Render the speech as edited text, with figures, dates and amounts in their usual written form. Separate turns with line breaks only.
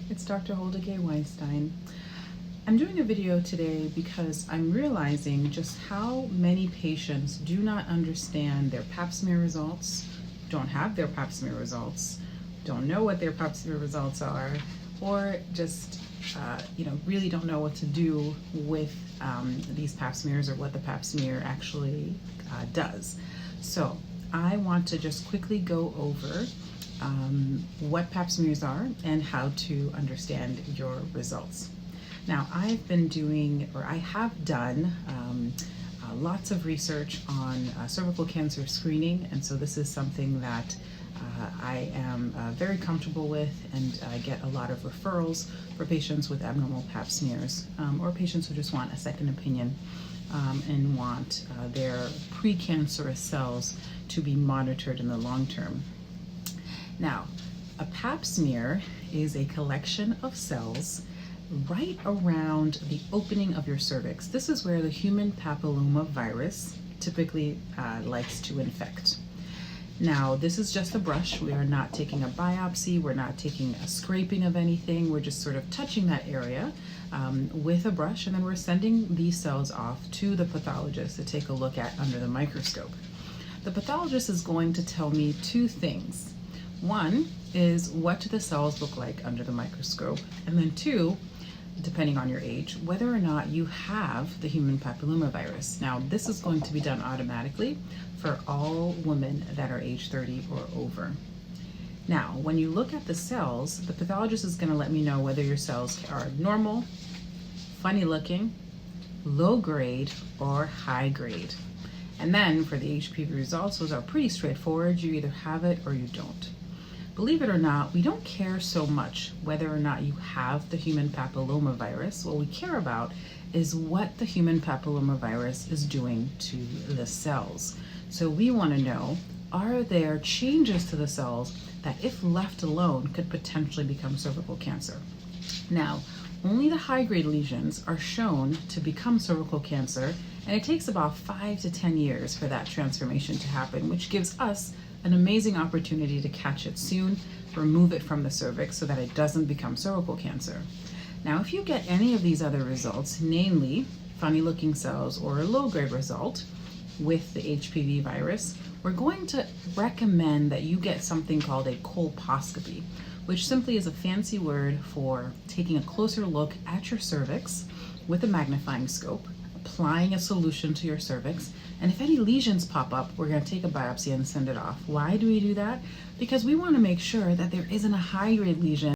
It's Dr. Gueye-Weinstein. I'm doing a video today because I'm realizing just how many patients do not understand their pap smear results, don't have their pap smear results, don't know what their pap smear results are, or just really don't know what to do with these pap smears or what the pap smear actually does. So I want to just quickly go over what pap smears are and how to understand your results. Now, I've been doing, or I have done, lots of research on cervical cancer screening, and so this is something that I am very comfortable with, and I get a lot of referrals for patients with abnormal pap smears, or patients who just want a second opinion and want their precancerous cells to be monitored in the long term. Now, a pap smear is a collection of cells right around the opening of your cervix. This is where the human papilloma virus typically likes to infect. Now, this is just a brush. We are not taking a biopsy. We're not taking a scraping of anything. We're just sort of touching that area with a brush, and then we're sending these cells off to the pathologist to take a look at under the microscope. The pathologist is going to tell me two things. One is, what do the cells look like under the microscope? And then two, depending on your age, whether or not you have the human papilloma virus. Now, this is going to be done automatically for all women that are age 30 or over. Now, when you look at the cells, the pathologist is going to let me know whether your cells are normal, funny looking, low grade, or high grade. And then for the HPV results, those are pretty straightforward. You either have it or you don't. Believe it or not, we don't care so much whether or not you have the human papilloma virus. What we care about is what the human papilloma virus is doing to the cells. So we want to know, are there changes to the cells that, if left alone, could potentially become cervical cancer? Now, only the high-grade lesions are shown to become cervical cancer, and it takes about 5 to 10 years for that transformation to happen, which gives us an amazing opportunity to catch it soon, remove it from the cervix so that it doesn't become cervical cancer. Now, if you get any of these other results, namely funny looking cells or a low grade result with the HPV virus, we're going to recommend that you get something called a colposcopy, which simply is a fancy word for taking a closer look at your cervix with a magnifying scope, applying a solution to your cervix, and if any lesions pop up, we're going to take a biopsy and send it off. Why do we do that? Because we want to make sure that there isn't a high-grade lesion